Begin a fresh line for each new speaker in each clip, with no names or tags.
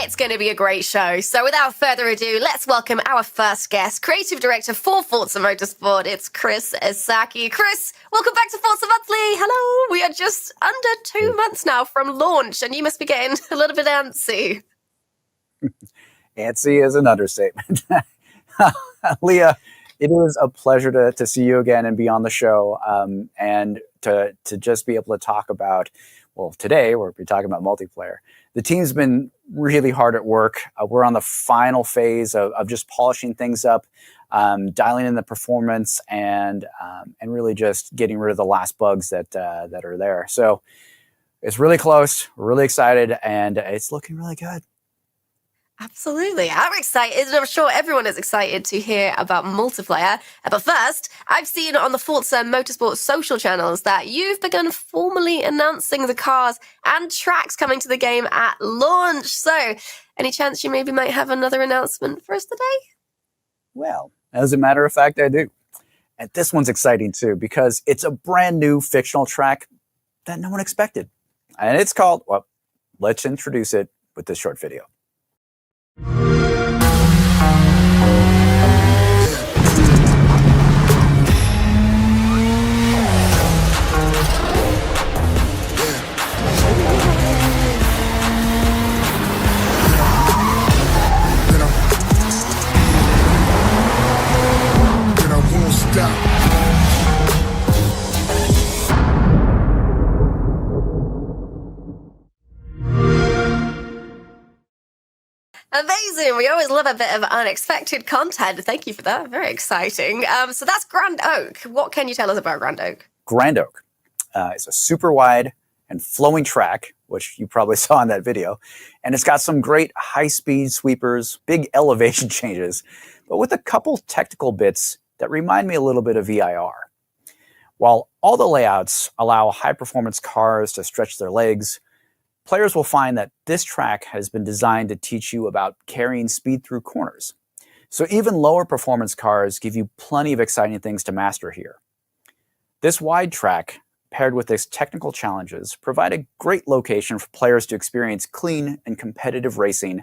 It's going to be a great show. So without further ado, let's welcome our first guest, creative director for Forza Motorsport. It's Chris Esaki. Chris, welcome back to Forza Monthly. Hello. We are just under 2 months now from launch, and you must be getting a little bit antsy.
Antsy is an understatement. Leah, it is a pleasure to see you again and be on the show, and to just be able to talk about, well, today we'll be talking about multiplayer. The team's been really hard at work. We're on the final phase of just polishing things up, dialing in the performance, and really just getting rid of the last bugs that are there. So it's really close. We're really excited, and it's looking really good.
Absolutely. I'm excited, and I'm sure everyone is excited to hear about multiplayer. But first, I've seen on the Forza Motorsport social channels that you've begun formally announcing the cars and tracks coming to the game at launch. So, any chance you maybe might have another announcement for us today?
Well, as a matter of fact, I do. And this one's exciting too, because it's a brand new fictional track that no one expected. And it's called, well, let's introduce it with this short video.
Amazing. We always love a bit of unexpected content. Thank you for that. Very exciting. So that's Grand Oak. What can you tell us about Grand Oak?
Grand Oak is a super wide and flowing track, which you probably saw in that video. And it's got some great high-speed sweepers, big elevation changes, but with a couple technical bits that remind me a little bit of VIR. While all the layouts allow high-performance cars to stretch their legs, players will find that this track has been designed to teach you about carrying speed through corners. So even lower performance cars give you plenty of exciting things to master here. This wide track, paired with its technical challenges, provide a great location for players to experience clean and competitive racing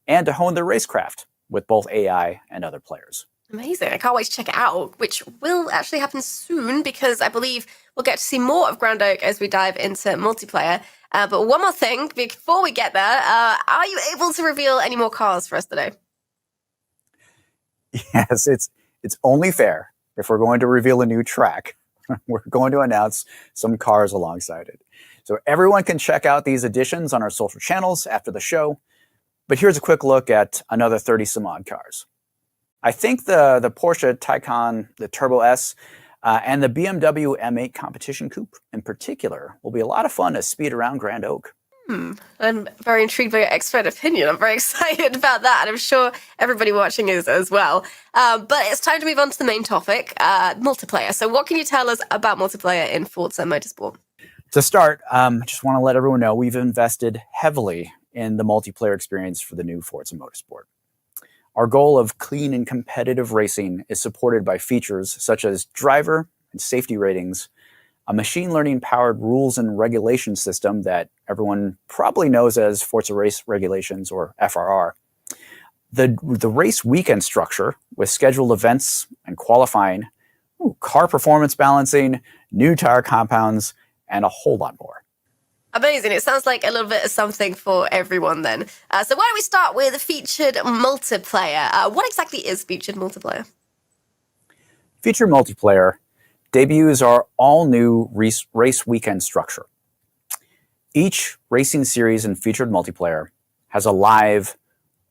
and to hone their racecraft with both AI and other players.
Amazing. I can't wait to check it out, which will actually happen soon because I believe we'll get to see more of Grand Oak as we dive into multiplayer. But one more thing, before we get there, are you able to reveal any more cars for us today?
Yes, it's only fair if we're going to reveal a new track. We're going to announce some cars alongside it. So everyone can check out these additions on our social channels after the show. But here's a quick look at another 30 some odd cars. I think the Porsche Taycan, the Turbo S, and the BMW M8 Competition Coupe in particular will be a lot of fun to speed around Grand Oak.
I'm very intrigued by your expert opinion. I'm very excited about that, and I'm sure everybody watching is as well. But it's time to move on to the main topic, multiplayer. So what can you tell us about multiplayer in Forza Motorsport?
To start, just want to let everyone know we've invested heavily in the multiplayer experience for the new Forza Motorsport. Our goal of clean and competitive racing is supported by features such as driver and safety ratings, a machine learning-powered rules and regulation system that everyone probably knows as Forza Race Regulations, or FRR, the race weekend structure with scheduled events and qualifying, car performance balancing, new tire compounds, and a whole lot more.
Amazing. It sounds like a little bit of something for everyone then. So why don't we start with featured multiplayer? What exactly is featured multiplayer?
Featured multiplayer debuts our all-new race weekend structure. Each racing series in featured multiplayer has a live,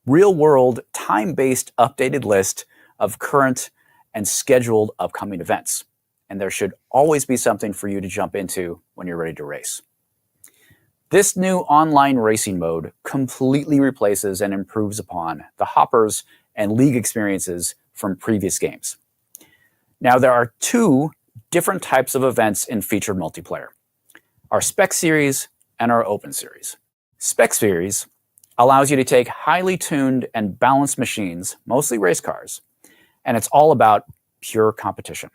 real-world, time-based updated list of current and scheduled upcoming events. And there should always be something for you to jump into when you're ready to race. This new online racing mode completely replaces and improves upon the hoppers and league experiences from previous games. Now, there are two different types of events in featured multiplayer: our Spec Series and our Open Series. Spec Series allows you to take highly tuned and balanced machines, mostly race cars, and it's all about pure competition.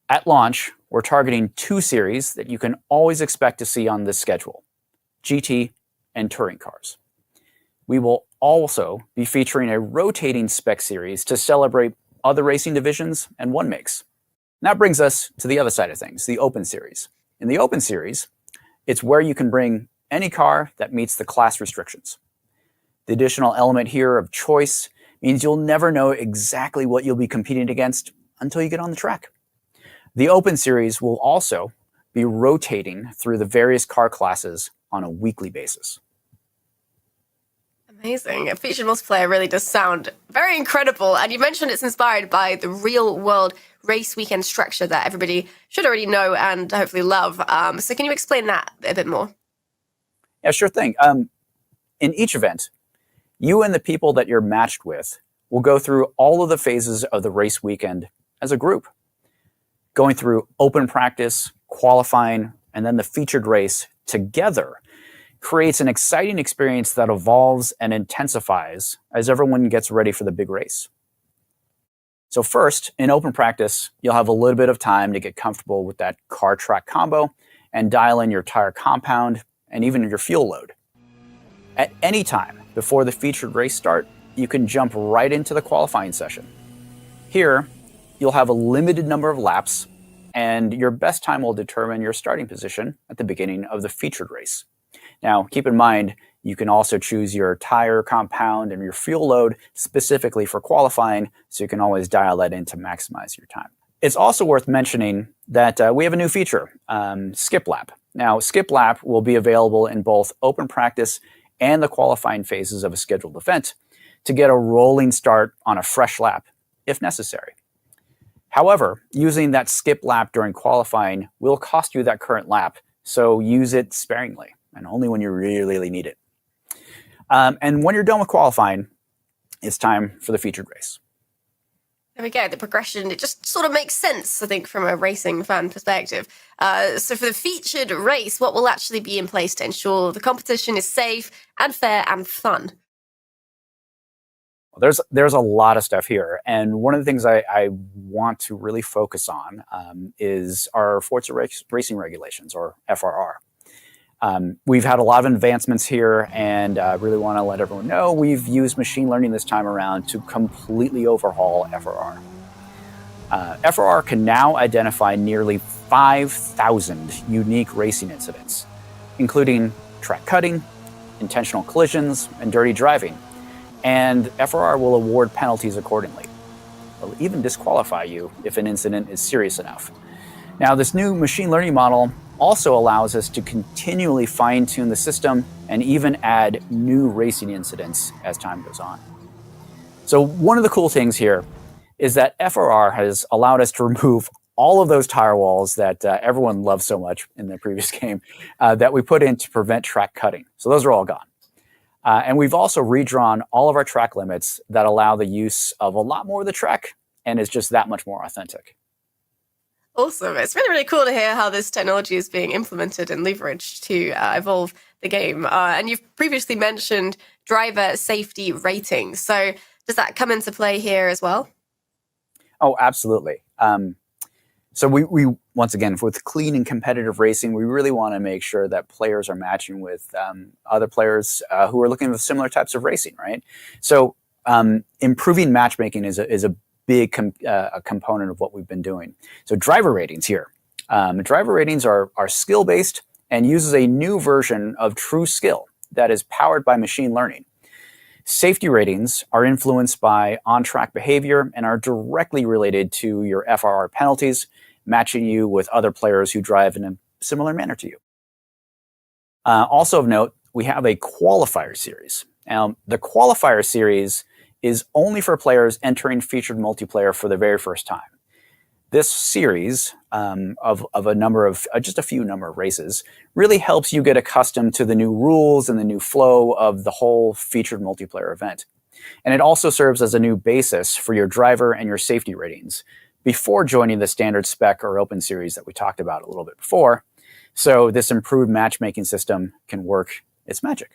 At launch, we're targeting two series that you can always expect to see on this schedule: GT and touring cars. we will also be featuring a rotating spec series to celebrate other racing divisions and one makes. And that brings us to the other side of things, the Open Series. In the Open Series, it's where you can bring any car that meets the class restrictions. The additional element here of choice means you'll never know exactly what you'll be competing against until you get on the track. The Open Series will also be rotating through the various car classes on a weekly basis.
Amazing. Featured multiplayer really does sound very incredible. And you mentioned it's inspired by the real world race weekend structure that everybody should already know and hopefully love. So can you explain that a bit more?
Yeah, sure thing. In each event, you and the people that you're matched with will go through all of the phases of the race weekend as a group, going through open practice, qualifying, and then the featured race together creates an exciting experience that evolves and intensifies as everyone gets ready for the big race. So first, in open practice, you'll have a little bit of time to get comfortable with that car track combo and dial in your tire compound and even your fuel load. At any time before the featured race start, you can jump right into the qualifying session. Here, you'll have a limited number of laps, and your best time will determine your starting position at the beginning of the featured race. Now, keep in mind, you can also choose your tire compound and your fuel load specifically for qualifying, so you can always dial that in to maximize your time. It's also worth mentioning that we have a new feature, Skip Lap. Now, Skip Lap will be available in both open practice and the qualifying phases of a scheduled event to get a rolling start on a fresh lap, if necessary. However, using that skip lap during qualifying will cost you that current lap, so use it sparingly and only when you really need it. And when you're done with qualifying, it's time for the featured race.
There we go. The progression, it just sort of makes sense, I think, from a racing fan perspective. So for the featured race, what will actually be in place to ensure the competition is safe and fair and fun?
There's a lot of stuff here, and one of the things I want to really focus on is our Forza racing regulations, or FRR. We've had a lot of advancements here, and I really want to let everyone know we've used machine learning this time around to completely overhaul FRR. FRR can now identify nearly 5,000 unique racing incidents, including track cutting, intentional collisions, and dirty driving. And FRR will award penalties accordingly. It'll even disqualify you if an incident is serious enough. Now, this new machine learning model also allows us to continually fine-tune the system and even add new racing incidents as time goes on. So one of the cool things here is that FRR has allowed us to remove all of those tire walls that everyone loved so much in the previous game that we put in to prevent track cutting. So those are all gone. And we've also redrawn all of our track limits that allow the use of a lot more of the track and is just that much more authentic.
Awesome. It's really cool to hear how this technology is being implemented and leveraged to evolve the game. And you've previously mentioned driver safety ratings. So does that come into play here as well?
Oh, absolutely. So we once again, with clean and competitive racing, we really want to make sure that players are matching with other players who are looking for similar types of racing, right? So improving matchmaking is a big component of what we've been doing. So driver ratings here. Driver ratings are skill-based and uses a new version of true skill that is powered by machine learning. Safety ratings are influenced by on-track behavior and are directly related to your FRR penalties, matching you with other players who drive in a similar manner to you. Also of note, we have a qualifier series. Now, the qualifier series is only for players entering featured multiplayer for the very first time. This series of a number of, just a few number of races really helps you get accustomed to the new rules and the new flow of the whole featured multiplayer event. And it also serves as a new basis for your driver and your safety ratings before joining the standard spec or open series that we talked about a little bit before. So this improved matchmaking system can work its magic.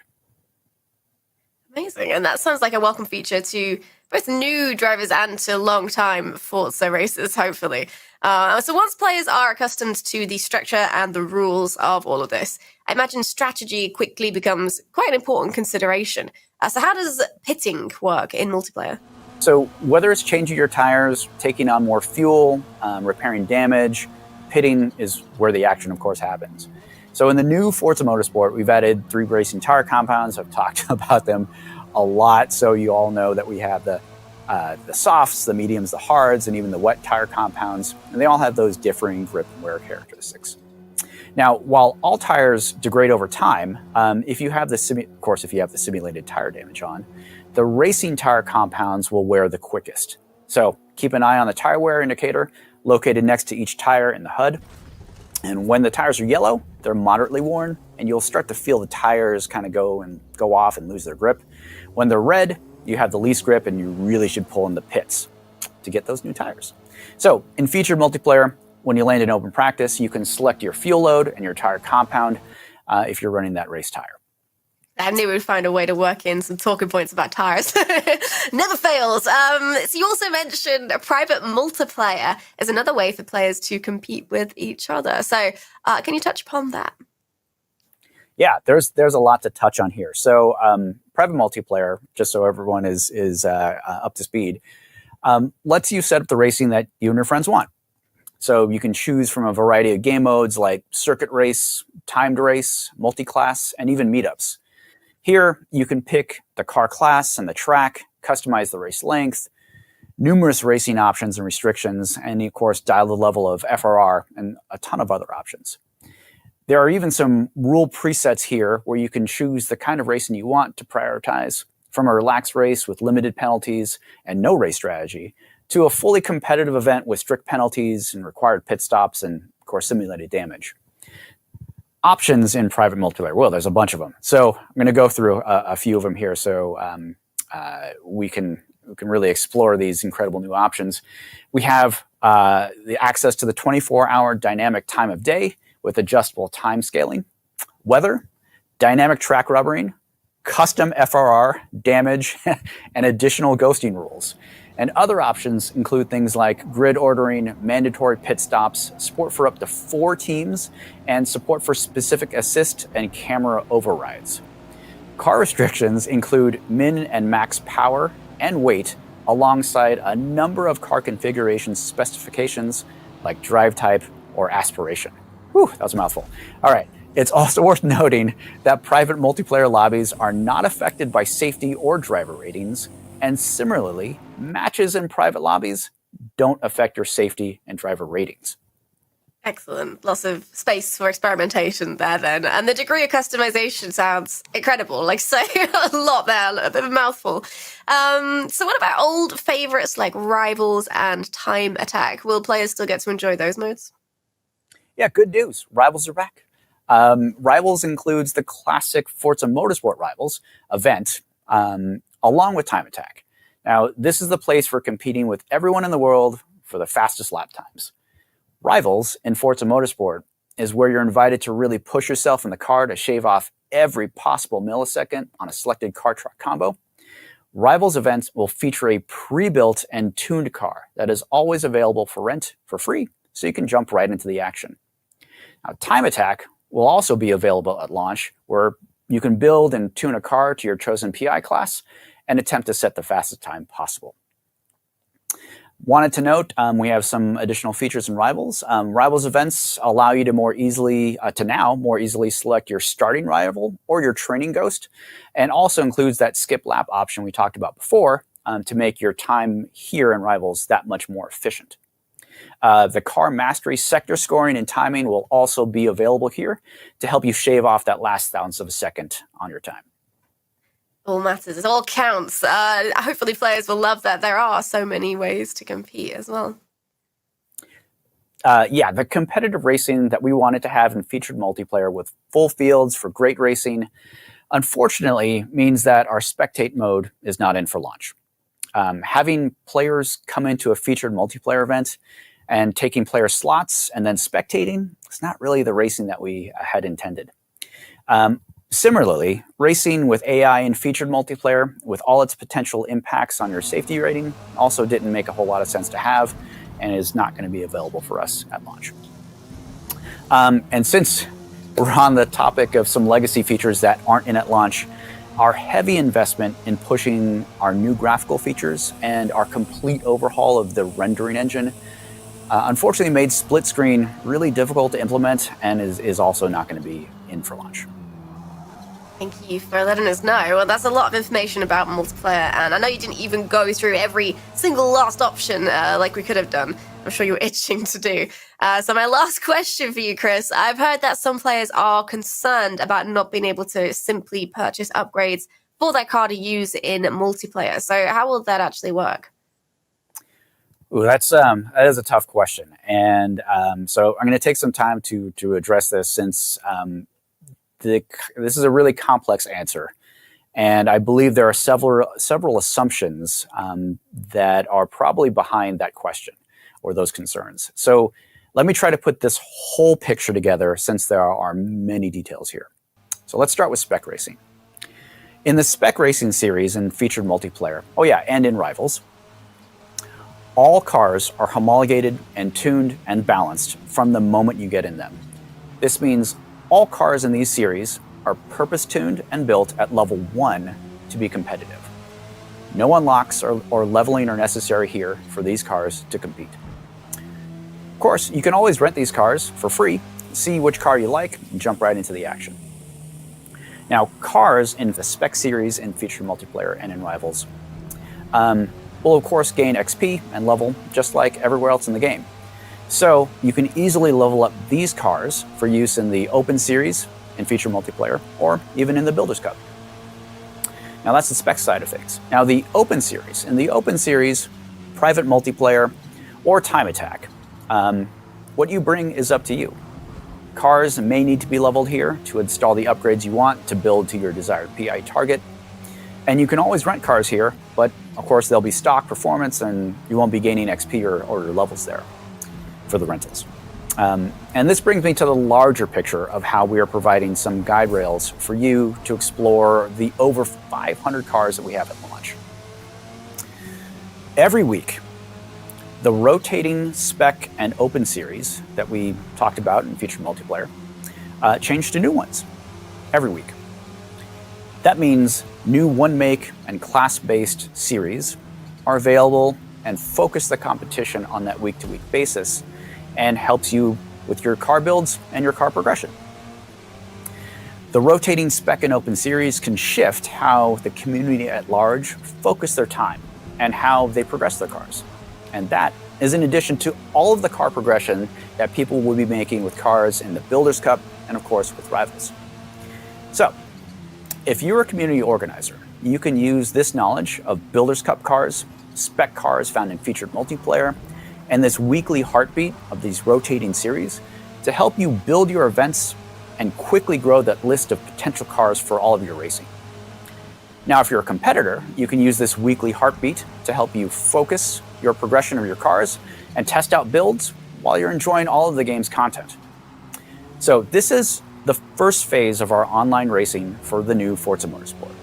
Amazing. And that sounds like a welcome feature to both new drivers and to long-time Forza racers, hopefully. So once players are accustomed to the structure and the rules of all of this, I imagine strategy quickly becomes quite an important consideration. So how does pitting work in multiplayer?
So whether it's changing your tires, taking on more fuel, repairing damage, pitting is where the action, of course, happens. So in the new Forza Motorsport, we've added 3 racing tire compounds. I've talked about them a lot, so you all know that we have the softs, the mediums, the hards, and even the wet tire compounds, and they all have those differing grip and wear characteristics. Now, while all tires degrade over time, if you have the simulated tire damage on, the racing tire compounds will wear the quickest. So keep an eye on the tire wear indicator located next to each tire in the HUD. And when the tires are yellow, they're moderately worn, and you'll start to feel the tires kind of go off and lose their grip. When they're red, you have the least grip, and you really should pull in the pits to get those new tires. So in featured multiplayer, when you land in open practice, you can select your fuel load and your tire compound if you're running that race tire.
I knew we'd find a way to work in some talking points about tires. Never fails. So you also mentioned a private multiplayer as another way for players to compete with each other. So can you touch upon that?
Yeah, there's a lot to touch on here. So private multiplayer, just so everyone is up to speed, lets you set up the racing that you and your friends want. So you can choose from a variety of game modes like circuit race, timed race, multi-class, and even meetups. Here, you can pick the car class and the track, customize the race length, numerous racing options and restrictions, and of course, dial the level of FRR and a ton of other options. There are even some rule presets here where you can choose the kind of racing you want to prioritize, from a relaxed race with limited penalties and no race strategy, to a fully competitive event with strict penalties and required pit stops and, of course, simulated damage. Options in private multiplayer, well, there's a bunch of them. So I'm going to go through a few of them here so we can really explore these incredible new options. We have the access to the 24-hour dynamic time of day with adjustable time scaling, weather, dynamic track rubbering, custom FRR, damage, and additional ghosting rules. And other options include things like grid ordering, mandatory pit stops, support for up to 4 teams, and support for specific assist and camera overrides. Car restrictions include min and max power and weight, alongside a number of car configuration specifications like drive type or aspiration. Whew, that was a mouthful. All right. It's also worth noting that private multiplayer lobbies are not affected by safety or driver ratings, and similarly, matches in private lobbies don't affect your safety and driver ratings.
Excellent. Lots of space for experimentation there then. And the degree of customization sounds incredible. Like, so a lot there, a bit of a mouthful. So what about old favorites like Rivals and Time Attack? Will players still get to enjoy those modes?
Yeah, good news. Rivals are back. Rivals includes the classic Forza Motorsport Rivals event, along with Time Attack. Now, this is the place for competing with everyone in the world for the fastest lap times. Rivals in Forza Motorsport is where you're invited to really push yourself in the car to shave off every possible millisecond on a selected car-truck combo. Rivals events will feature a pre-built and tuned car that is always available for rent for free, so you can jump right into the action. Now, Time Attack will also be available at launch, where you can build and tune a car to your chosen PI class and attempt to set the fastest time possible. Wanted to note, we have some additional features in Rivals. Rivals events allow you to more easily select your starting rival or your training ghost, and also includes that skip lap option we talked about before to make your time here in Rivals that much more efficient. The car mastery sector scoring and timing will also be available here to help you shave off that last thousandth of a second on your time.
All matters. It all counts. Hopefully players will love that there are so many ways to compete as well.
Yeah, the competitive racing that we wanted to have in featured multiplayer with full fields for great racing, unfortunately, means that our spectate mode is not in for launch. Having players come into a featured multiplayer event and taking player slots and then spectating, it's not really the racing that we had intended. Similarly, racing with AI and featured multiplayer, with all its potential impacts on your safety rating, also didn't make a whole lot of sense to have and is not going to be available for us at launch. And since we're on the topic of some legacy features that aren't in at launch, our heavy investment in pushing our new graphical features and our complete overhaul of the rendering engine unfortunately made split screen really difficult to implement and is also not going to be in for launch.
Thank you for letting us know. Well, that's a lot of information about multiplayer, and I know you didn't even go through every single last option like we could have done. I'm sure you're itching to do. So my last question for you, Chris. I've heard that some players are concerned about not being able to simply purchase upgrades for their car to use in multiplayer. So how will that actually work?
Ooh, that is a tough question, and so I'm going to take some time to address this since this is a really complex answer, and I believe there are several assumptions that are probably behind that question or those concerns. So let me try to put this whole picture together since there are many details here. So let's start with spec racing. In the spec racing series and featured multiplayer, oh yeah, and in Rivals, all cars are homologated and tuned and balanced from the moment you get in them. This means all cars in these series are purpose-tuned and built at level 1 to be competitive. No unlocks or leveling are necessary here for these cars to compete. Of course, you can always rent these cars for free, see which car you like, and jump right into the action. Now, cars in the spec series in featured multiplayer and in Rivals will of course gain XP and level just like everywhere else in the game. So you can easily level up these cars for use in the open series in featured multiplayer or even in the Builders Cup. Now that's the spec side of things. Now the open series. In the open series, private multiplayer or time attack, what you bring is up to you. Cars may need to be leveled here to install the upgrades you want to build to your desired PI target. And you can always rent cars here, but of course they'll be stock performance and you won't be gaining XP or your levels there for the rentals. And this brings me to the larger picture of how we are providing some guide rails for you to explore the over 500 cars that we have at launch. Every week, the rotating spec and open series that we talked about in featured multiplayer change to new ones every week. That means new one make and class-based series are available and focus the competition on that week-to-week basis and helps you with your car builds and your car progression. The rotating spec and open series can shift how the community at large focus their time and how they progress their cars. And that is in addition to all of the car progression that people will be making with cars in the Builders Cup and of course with Rivals. So, if you're a community organizer, you can use this knowledge of Builders Cup cars, spec cars found in featured multiplayer, and this weekly heartbeat of these rotating series to help you build your events and quickly grow that list of potential cars for all of your racing. Now, if you're a competitor, you can use this weekly heartbeat to help you focus your progression of your cars and test out builds while you're enjoying all of the game's content. So this is the first phase of our online racing for the new Forza Motorsport.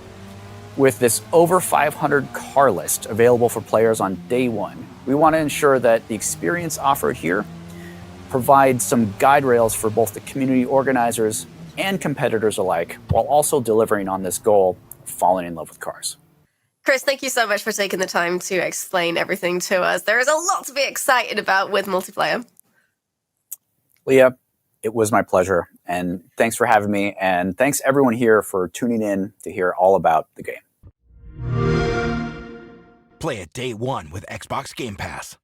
With this over 500 car list available for players on day one, we want to ensure that the experience offered here provides some guide rails for both the community organizers and competitors alike, while also delivering on this goal of falling in love with cars.
Chris, thank you so much for taking the time to explain everything to us. There is a lot to be excited about with multiplayer.
Leah, it was my pleasure, and thanks for having me, and thanks everyone here for tuning in to hear all about the game.
Play it day one with Xbox Game Pass.